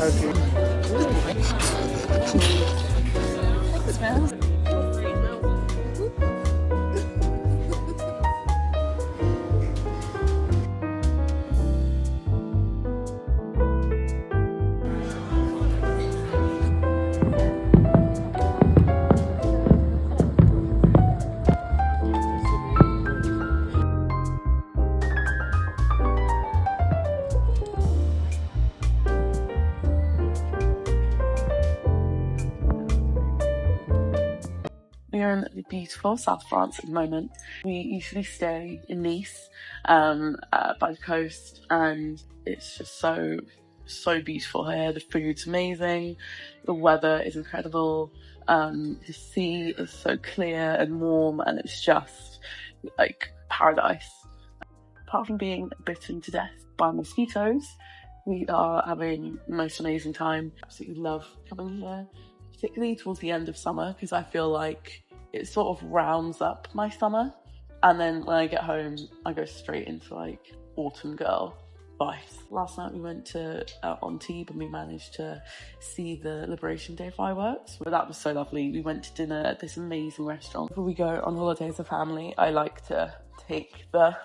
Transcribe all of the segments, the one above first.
Thanks, man. We are in the beautiful South of France at the moment. We usually stay in Nice, by the coast, and it's just so beautiful here. The food's amazing, the weather is incredible, the sea is so clear and warm, and it's just like paradise. Apart from being bitten to death by mosquitoes, we are having the most amazing time. Absolutely love coming here, particularly towards the end of summer, because I feel like it sort of rounds up my summer, and then when I get home I go straight into like autumn girl vibes. Last night we went to Antibes and we managed to see the Liberation Day fireworks. But that was so lovely. We went to dinner at this amazing restaurant. Before we go on holiday as a family, I like to take the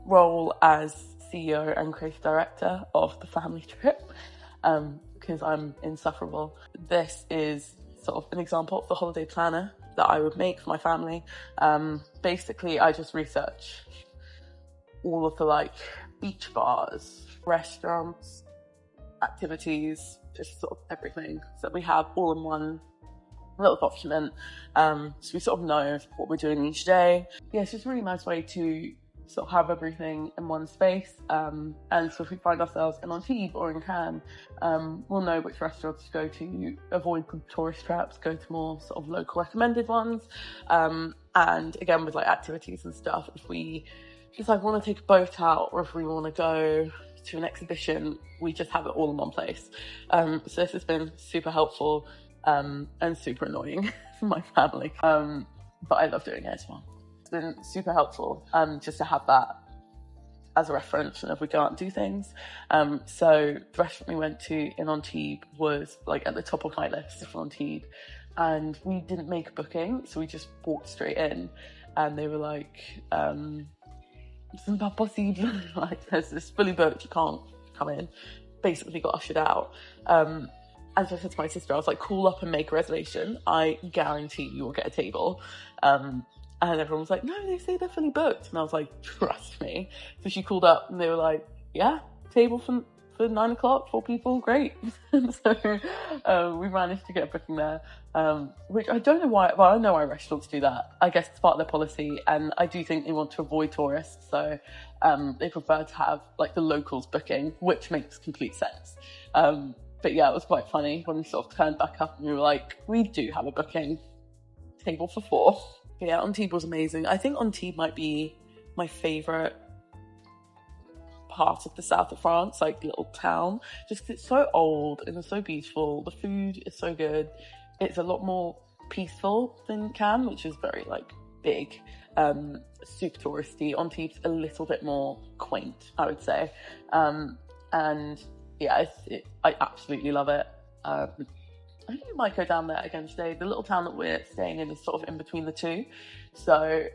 role as CEO and creative director of the family trip, because I'm insufferable. This is sort of an example of the holiday planner that I would make for my family. Basically, I just research all of the like beach bars, restaurants, activities, just sort of everything. So we have all in one little document. So we sort of know what we're doing each day. Yeah, it's just a really nice way to sort of have everything in one space. And so if we find ourselves in Antibes or in Cannes, we'll know which restaurants to go to, avoid tourist traps, go to more sort of local recommended ones. And again, with like activities and stuff, if we just like want to take a boat out, or if we want to go to an exhibition, we just have it all in one place. So this has been super helpful, and super annoying for my family. But I love doing it as well. It's been super helpful, just to have that as a reference whenever we go out and do things. So the restaurant we went to in Antibes was like at the top of my list for Antibes, and we didn't make a booking, so we just walked straight in, and they were like, c'est pas possible, like it's fully booked, you can't come in. Basically got ushered out. And so I said to my sister, I was like, call up and make a reservation, I guarantee you will get a table. And everyone was like, no, they say they're fully booked. And I was like, trust me. So she called up and they were like, yeah, table for 9 o'clock, 4 people, great. So we managed to get a booking there, which I don't know why. Well, I know why restaurants do that. I guess it's part of their policy, and I do think they want to avoid tourists, so they prefer to have like the locals booking, which makes complete sense. But yeah, it was quite funny when we sort of turned back up and we were like, we do have a booking, table for 4. But yeah, Antibes was amazing. I think Antibes might be my favourite part of the south of France, like little town, just 'cause it's so old and it's so beautiful. The food is so good. It's a lot more peaceful than Cannes, which is very like big, super touristy. Antibes a little bit more quaint, I would say. And yeah, I absolutely love it. I think we might go down there again today. The little town that we're staying in is sort of in between the two, so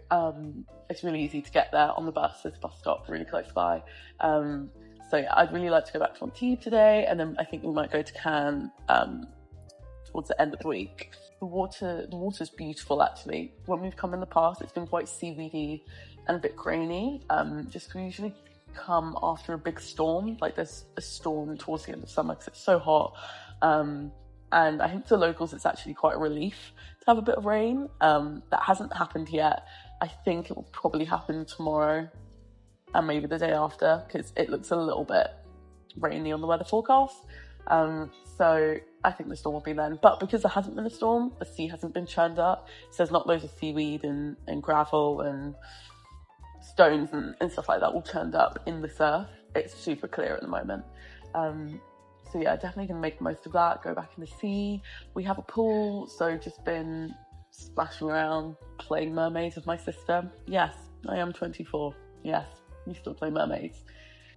it's really easy to get there on the bus. There's a bus stop really close by. So yeah, I'd really like to go back to Antibes today, and then I think we might go to Cannes towards the end of the week. The water's beautiful actually. When we've come in the past, it's been quite seaweedy and a bit grainy. Just 'cause we usually come after a big storm, like there's a storm towards the end of summer because it's so hot. And I think to locals it's actually quite a relief to have a bit of rain. That hasn't happened yet. I think it will probably happen tomorrow and maybe the day after, because it looks a little bit rainy on the weather forecast. So I think the storm will be then. But because there hasn't been a storm, the sea hasn't been churned up, so there's not loads of seaweed and gravel and stones and stuff like that all turned up in the surf. It's super clear at the moment. So yeah, definitely gonna make the most of that, go back in the sea. We have a pool, so just been splashing around, playing mermaids with my sister. Yes, I am 24. Yes, we still play mermaids.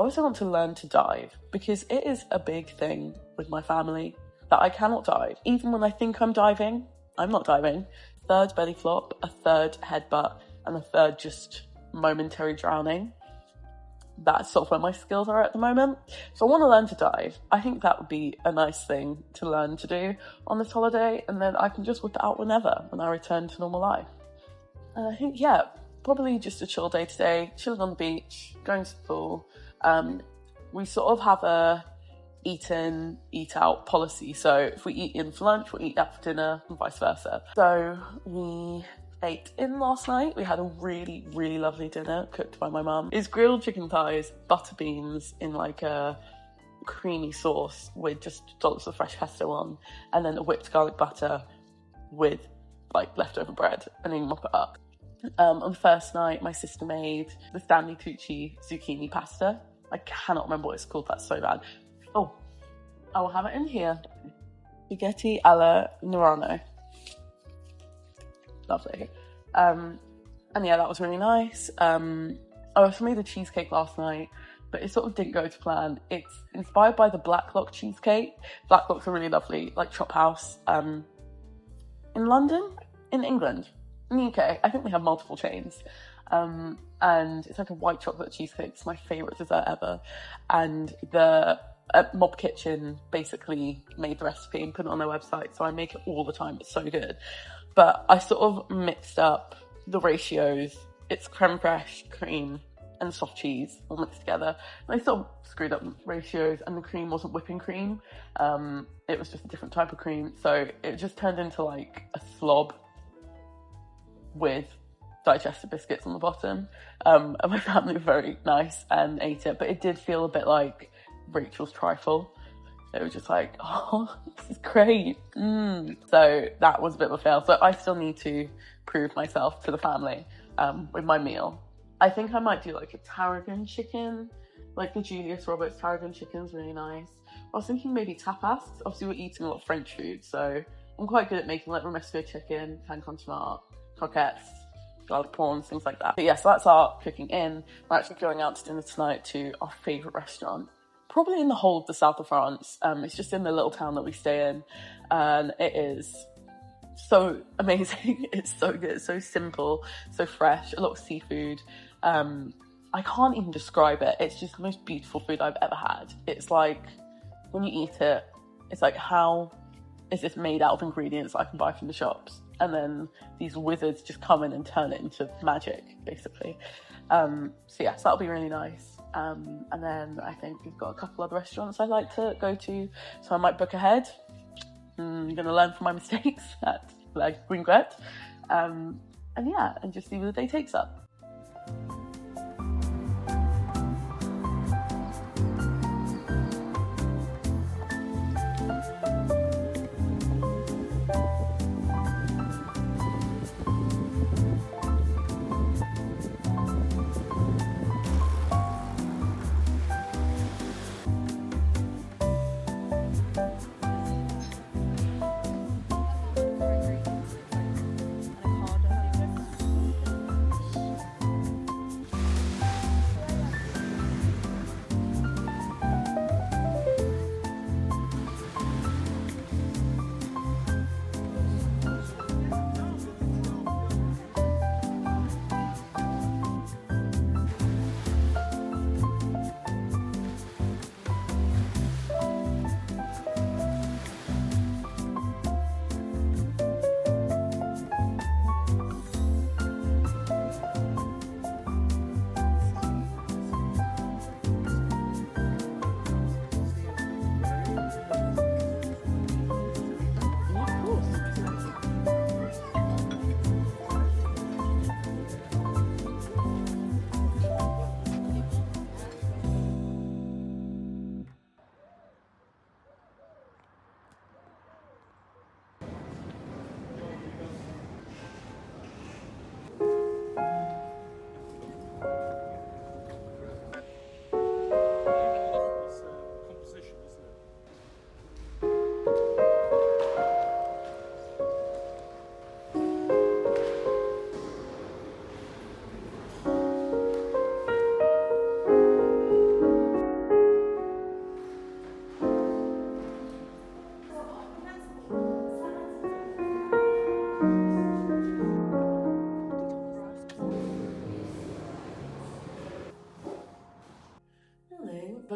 I also want to learn to dive, because it is a big thing with my family that I cannot dive. Even when I think I'm diving, I'm not diving. Third belly flop, a third headbutt, and a third just momentary drowning. That's sort of where my skills are at the moment. So I want to learn to dive. I think that would be a nice thing to learn to do on this holiday, and then I can just whip it out when I return to normal life. And I think, yeah, probably just a chill day today, chilling on the beach, going to the pool. We sort of have a eat in, eat out policy. So if we eat in for lunch, we'll eat out for dinner, and vice versa. So we ate in last night. We had a really, really lovely dinner cooked by my mum. It's grilled chicken thighs, butter beans in like a creamy sauce with just dollops of fresh pesto on, and then a whipped garlic butter with like leftover bread, and then you mop it up. On the first night, my sister made the Stanley Tucci zucchini pasta. I cannot remember what it's called, that's so bad. Oh, I will have it in here. Spaghetti alla Nerano. Lovely. And yeah, that was really nice. I also made a cheesecake last night, but it sort of didn't go to plan. It's inspired by the Blacklock cheesecake. Blacklock's a really lovely, like, chop house in London, in England, in the UK. I think we have multiple chains. And it's like a white chocolate cheesecake. It's my favourite dessert ever. And the Mob Kitchen basically made the recipe and put it on their website, so I make it all the time. It's so good. But I sort of mixed up the ratios. It's creme fraiche, cream, and soft cheese all mixed together. And I sort of screwed up the ratios, and the cream wasn't whipping cream. It was just a different type of cream. So it just turned into like a slob with digestive biscuits on the bottom. And my family were very nice and ate it, but it did feel a bit like Rachel's trifle. It was just like, oh, this is great. So that was a bit of a fail. So I still need to prove myself to the family with my meal. I think I might do like a tarragon chicken, like the Julius Roberts tarragon chicken is really nice. I was thinking maybe tapas. Obviously we're eating a lot of French food, so I'm quite good at making like romesco chicken, pan con tomate, croquettes, garlic prawns, things like that. But yeah, so that's our cooking in. We're actually going out to dinner tonight to our favourite restaurant, probably in the whole of the south of France. It's just in the little town that we stay in, and it is so amazing. It's so good, it's so simple, so fresh, a lot of seafood. I can't even describe it. It's just the most beautiful food I've ever had. It's like, when you eat it, it's like, how is this made out of ingredients I can buy from the shops? And then these wizards just come in and turn it into magic, basically. So yes, that'll be really nice. And then I think we've got a couple other restaurants I'd like to go to, so I might book ahead. I'm going to learn from my mistakes at Green Gret. And yeah, and just see where the day takes us.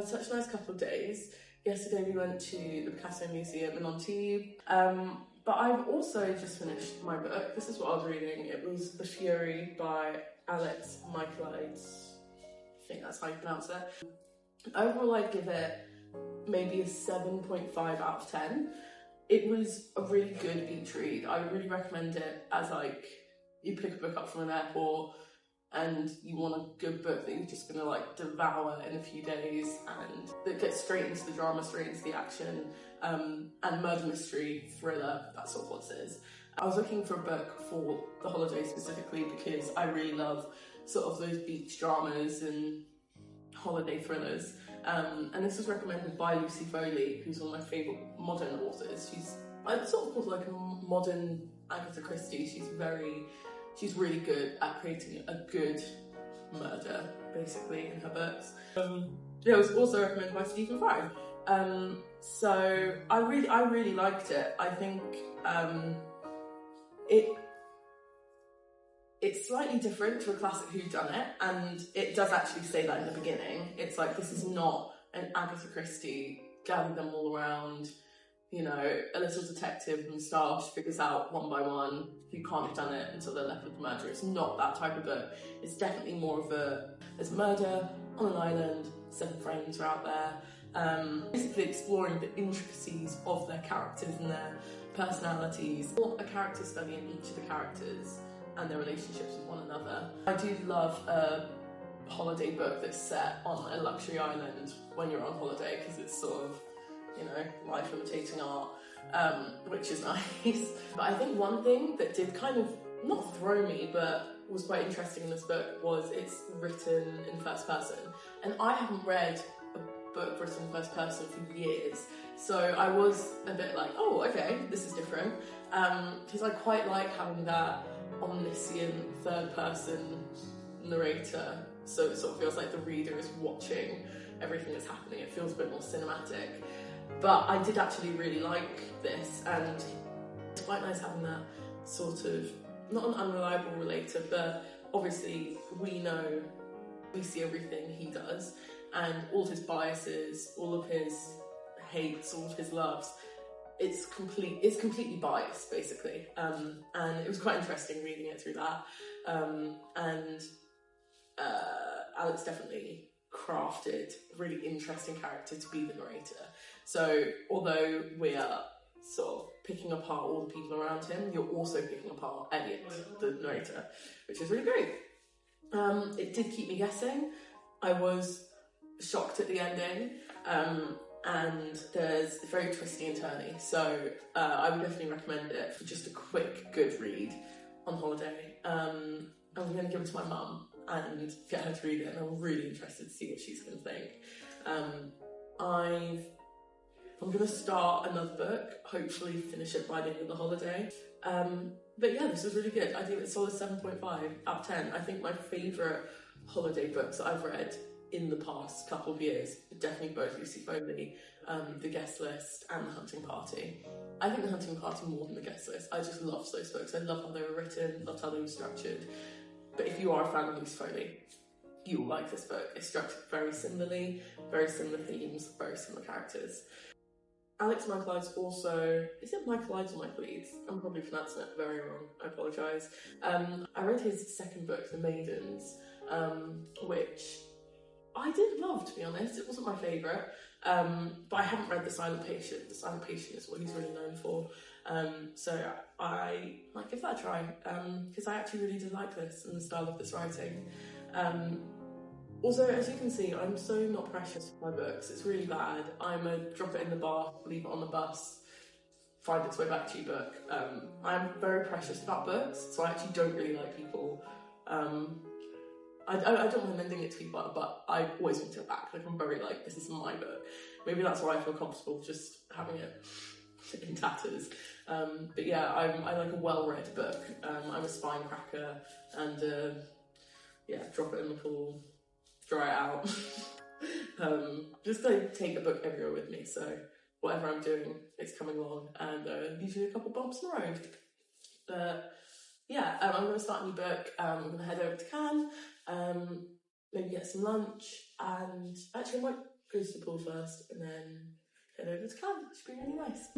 had such a nice couple of days. Yesterday we went to the Picasso Museum in Antibes. But I've also just finished my book. This is what I was reading. It was The Fury by Alex Michaelides. I think that's how you pronounce it. Overall, I'd give it maybe a 7.5 out of 10. It was a really good beach read. I would really recommend it as like, you pick a book up from an airport and you want a good book that you're just gonna like devour in a few days, and that gets straight into the drama, straight into the action, and murder mystery, thriller, that's sort of what it is. I was looking for a book for the holiday specifically because I really love sort of those beach dramas and holiday thrillers. And this was recommended by Lucy Foley, who's one of my favourite modern authors. I'd sort of call her like a modern Agatha Christie. She's really good at creating a good murder, basically, in her books. It was also recommended by Stephen Fry. So I really liked it. I think it's slightly different to a classic whodunit, and it does actually say that in the beginning. It's like, this is not an Agatha Christie, gather them all around, you know, a little detective moustache figures out one by one who can't have done it until they're left with the murder. It's not that type of book. It's definitely more of there's murder on an island, 7 friends are out there, basically exploring the intricacies of their characters and their personalities, or a character study in each of the characters and their relationships with one another. I do love a holiday book that's set on a luxury island when you're on holiday, because it's sort of, you know, life imitating art, which is nice. But I think one thing that did kind of, not throw me, but was quite interesting in this book was it's written in first person. And I haven't read a book written in first person for years. So I was a bit like, oh, okay, this is different. Because I quite like having that omniscient third person narrator, so it sort of feels like the reader is watching everything that's happening. It feels a bit more cinematic. But I did actually really like this, and it's quite nice having that sort of, not an unreliable relator, but obviously we see everything he does, and all of his biases, all of his hates, all of his loves, it's completely biased, basically, and it was quite interesting reading it through that, and Alex definitely crafted a really interesting character to be the narrator. So although we are sort of picking apart all the people around him, you're also picking apart Elliot, the narrator, which is really great. It did keep me guessing. I was shocked at the ending, and it's very twisty and turny, so I would definitely recommend it for just a quick, good read on holiday. I'm going to give it to my mum and get her to read it, and I'm really interested to see what she's going to think. I'm going to start another book, hopefully finish it by the end of the holiday. But yeah, this was really good. I think it's a solid 7.5 out of 10. I think my favourite holiday books that I've read in the past couple of years are definitely both Lucy Foley, The Guest List and The Hunting Party. I think The Hunting Party more than The Guest List. I just loved those books. I love how they were written, loved how they were structured. But if you are a fan of Lucy Foley, you will like this book. It's structured very similarly, very similar themes, very similar characters. Alex Michaelides also, is it Michaelides or Michaelides? I'm probably pronouncing it very wrong, I apologise. I read his second book, The Maidens, which I did love, to be honest. It wasn't my favourite, but I haven't read The Silent Patient. The Silent Patient is what he's really known for. So I might give that a try, because I actually really did like this and the style of this writing. Also, as you can see, I'm so not precious with my books. It's really bad. I'm a drop it in the bath, leave it on the bus, find its way back to you book. I'm very precious about books, so I actually don't really like people. I don't mind lending it to people, but I always want it back. Like, I'm very like, this is my book. Maybe that's why I feel comfortable just having it in tatters. But yeah, I like a well-read book. I'm a spine cracker, and yeah, drop it in the pool, dry it out. Just like take a book everywhere with me, so whatever I'm doing, it's coming along, and usually a couple bumps in the road. But yeah, I'm going to start a new book. I'm going to head over to Cannes, maybe get some lunch, and actually I might go to the pool first and then head over to camp. It should be really nice.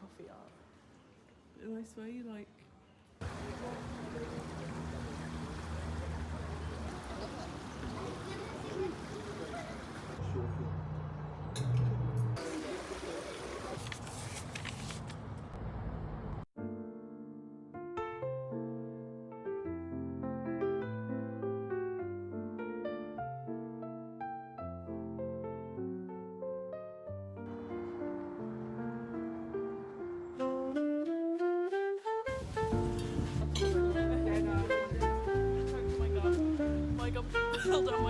Coffee up. And I swear you like. Hold on,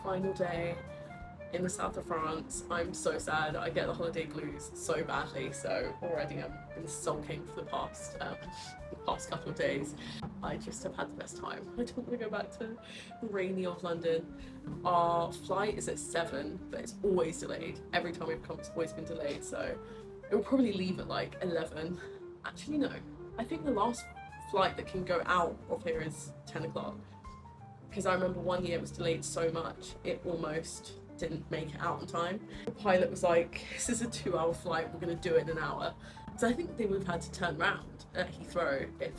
final day in the south of France. I'm so sad. I get the holiday blues so badly, so already I've been sulking for the past couple of days. I just have had the best time. I don't want to go back to rainy old London. Our flight is at 7, but it's always delayed. Every time we've come, it's always been delayed, so it will probably leave at like 11. Actually, no. I think the last flight that can go out of here is 10 o'clock. Because I remember one year it was delayed so much, it almost didn't make it out in time. The pilot was like, this is a 2-hour flight, we're going to do it in an hour. So I think they would have had to turn around at Heathrow if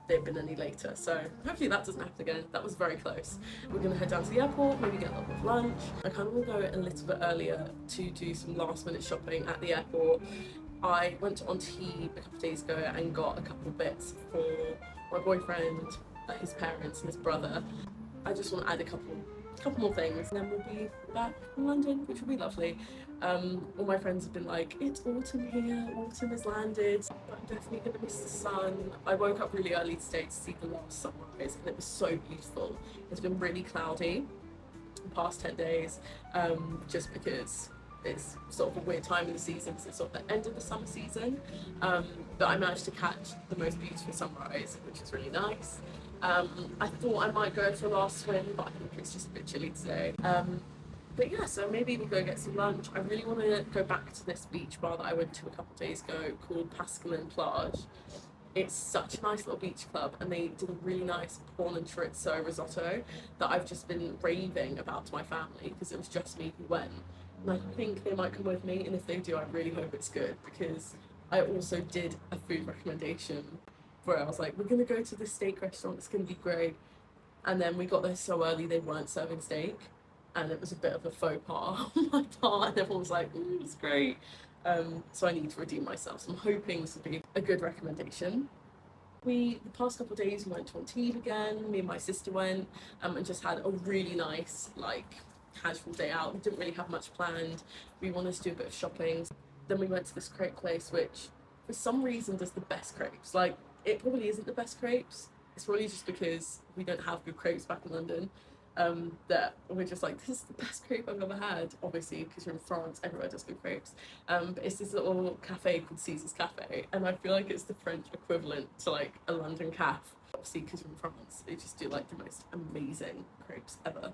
they'd been any later. So hopefully that doesn't happen again. That was very close. We're going to head down to the airport, maybe get a little bit of lunch. I kind of want to go a little bit earlier to do some last minute shopping at the airport. I went to Antibes a couple of days ago and got a couple of bits for my boyfriend, his parents and his brother. I just want to add a couple more things, and then we'll be back in London, which will be lovely. All my friends have been like, it's autumn here, autumn has landed, but I'm definitely going to miss the sun. I woke up really early today to see the last sunrise, and it was so beautiful. It's been really cloudy the past 10 days, just because it's sort of a weird time in the season, because it's sort of the end of the summer season, but I managed to catch the most beautiful sunrise, which is really nice. I thought I might go for a last swim, but I think it's just a bit chilly today. But yeah, so maybe we'll go get some lunch. I really want to go back to this beach bar that I went to a couple of days ago called Pascaline Plage. It's such a nice little beach club, and they did a really nice prawn and chorizo risotto that I've just been raving about to my family, because it was just me who went. And I think they might come with me, and if they do, I really hope it's good, because I also did a food recommendation where I was like, we're going to go to this steak restaurant, it's going to be great. And then we got there so early they weren't serving steak, and it was a bit of a faux pas on my part, and everyone was like, it's great. So I need to redeem myself, so I'm hoping this will be a good recommendation. The past couple of days we went to Antibes again, me and my sister went, and just had a really nice, like, casual day out. We didn't really have much planned. We wanted to do a bit of shopping. Then we went to this crepe place, which for some reason does the best crepes. Like, it probably isn't the best crepes. It's probably just because we don't have good crepes back in London, that we're just like, this is the best crepe I've ever had. Obviously, because you're in France, everywhere does good crepes. But it's this little cafe called Caesar's Cafe, and I feel like it's the French equivalent to like a London caf. Obviously, because you're in France, they just do like the most amazing crepes ever.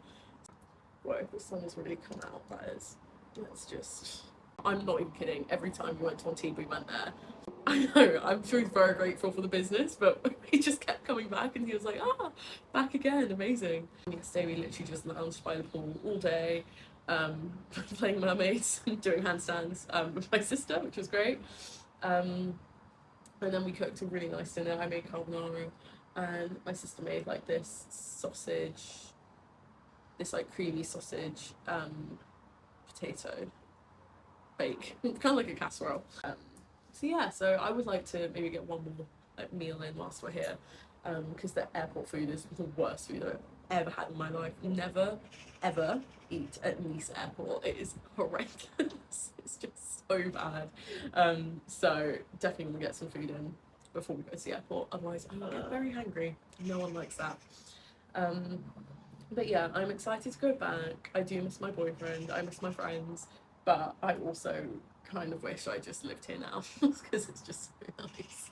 Whoa, the sun has really come out, that is. That's just... I'm not even kidding. Every time we went to Antibes, we went there. I know, I'm sure he's very grateful for the business, but he just kept coming back, and he was like, back again, amazing. And yesterday we literally just lounged by the pool all day, playing mermaids and doing handstands with my sister, which was great. And then we cooked a really nice dinner. I made carbonara, and my sister made like this sausage, this like creamy sausage, potato bake, kind of like a casserole. So yeah, so I would like to maybe get one more like meal in whilst we're here, because the airport food is the worst food I've ever had in my life. Never ever eat at Nice airport. It is horrendous. It's just so bad. So definitely want to get some food in before we go to the airport, otherwise I will get very hangry. No one likes that. But yeah, I'm excited to go back. I do miss my boyfriend, I miss my friends, but I also kind of wish I just lived here now, because it's just so nice.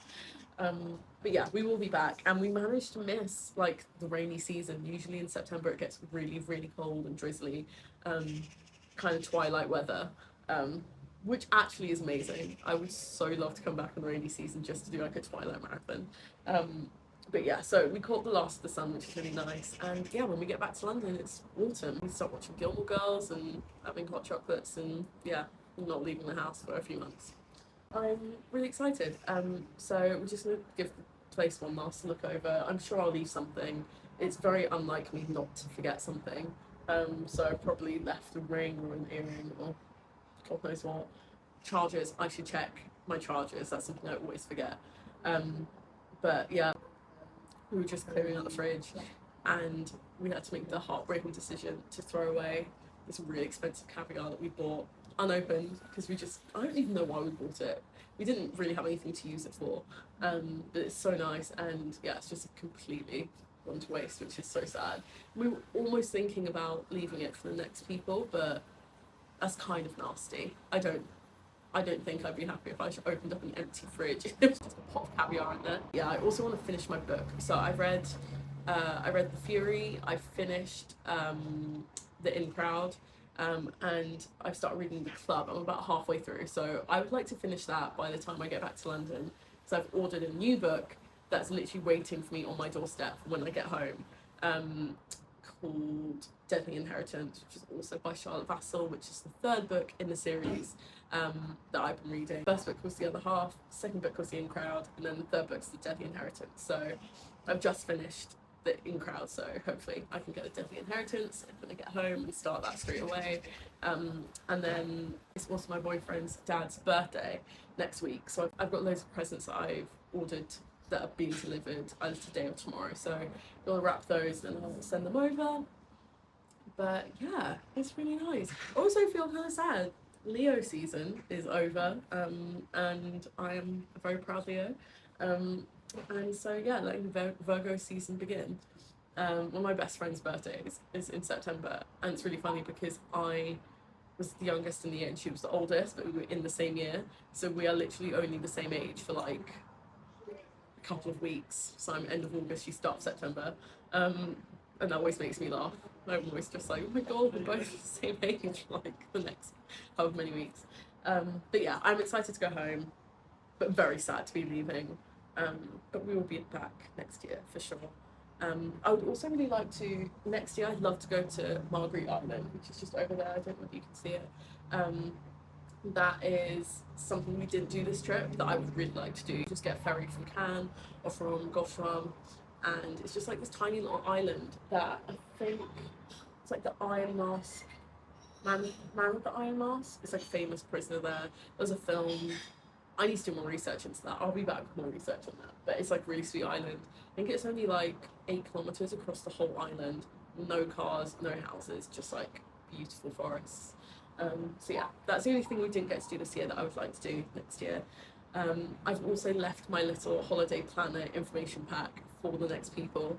But yeah, we will be back, and we managed to miss like the rainy season. Usually in September it gets really, really cold and drizzly, kind of twilight weather, which actually is amazing. I would so love to come back in the rainy season just to do like a twilight marathon. But yeah, so we caught the last of the sun, which is really nice. And yeah, when we get back to London, it's autumn. We start watching Gilmore Girls and having hot chocolates, and yeah, not leaving the house for a few months. I'm really excited. So we're just going to give the place one last look over. I'm sure I'll leave something. It's very unlike me not to forget something. So I've probably left a ring or an earring or God knows what. Chargers, I should check my chargers. That's something I always forget. But yeah, we were just clearing out the fridge, and we had to make the heartbreaking decision to throw away this really expensive caviar that we bought unopened, because I don't even know why we bought it. We didn't really have anything to use it for, but it's so nice, and yeah, it's just completely gone to waste, which is so sad. We were almost thinking about leaving it for the next people, but that's kind of nasty. I don't think I'd be happy if I opened up an empty fridge. There was just a pot of caviar in there. Yeah, I also want to finish my book. So I read The Fury. I finished The In Crowd, and I've started reading The Club. I'm about halfway through, so I would like to finish that by the time I get back to London. So I've ordered a new book that's literally waiting for me on my doorstep when I get home. Called Deadly Inheritance, which is also by Charlotte Vassell, which is the third book in the series that I've been reading. First book was The Other Half, second book was The In Crowd, and then the third book's The Deadly Inheritance. So I've just finished The In Crowd, so hopefully I can get The Deadly Inheritance when I get home and start that straight away. And then it's also my boyfriend's dad's birthday next week, so I've got loads of presents that I've ordered that are being delivered either today or tomorrow, so I'll wrap those and I'll send them over. But yeah, it's really nice. I also feel kind of sad. Leo season is over, and I am a very proud Leo, and so yeah, letting Virgo season begin. One of my best friend's birthdays is in September, and it's really funny because I was the youngest in the year and she was the oldest, but we were in the same year, so we are literally only the same age for like a couple of weeks. So I'm end of August, she starts September, and that always makes me laugh. I'm always just like, oh my god, we're both the same age for like the next however many weeks. But yeah, I'm excited to go home, but very sad to be leaving. But we will be back next year for sure. I would also really like to, next year I'd love to go to Marguerite Island, which is just over there. I don't know if you can see it. That is something we didn't do this trip that I would really like to do. Just get a ferry from Cannes or from Goshram, and it's just like this tiny little island that I think it's like the Iron Mask, man with the Iron Mask. It's like a famous prisoner there. There's a film. I need to do more research into that. I'll be back with more research on that. But it's like really sweet island. I think it's only like 8 kilometers across the whole island. No cars, no houses, just like beautiful forests. So yeah, that's the only thing we didn't get to do this year that I would like to do next year. I've also left my little holiday planner information pack for the next people,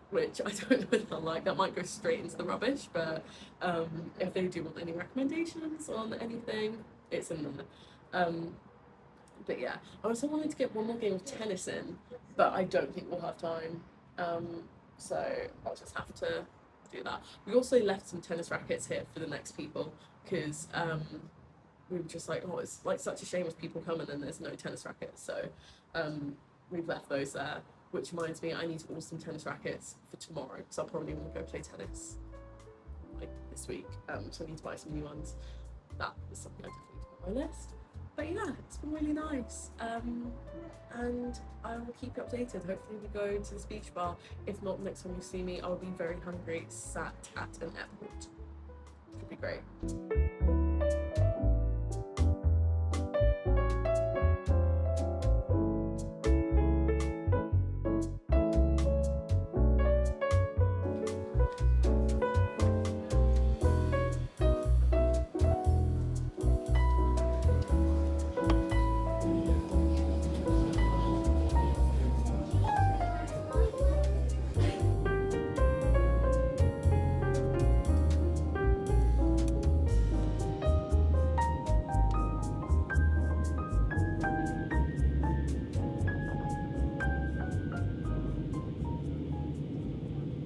which I don't know if they'll like. That might go straight into the rubbish, but if they do want any recommendations on anything, it's in there. But yeah, I also wanted to get one more game of tennis in, but I don't think we'll have time. So I'll just have to do that. We also left some tennis rackets here for the next people because we were just like, oh, it's like such a shame if people come and then there's no tennis rackets. So we've left those there, which reminds me I need to order some tennis rackets for tomorrow because I'll probably want to go play tennis like this week. So I need to buy some new ones. That is something I definitely put on my list. But yeah, it's been really nice. And I will keep you updated. Hopefully we go to this beach bar. If not, next time you see me, I'll be very hungry, sat at an airport. Could be great.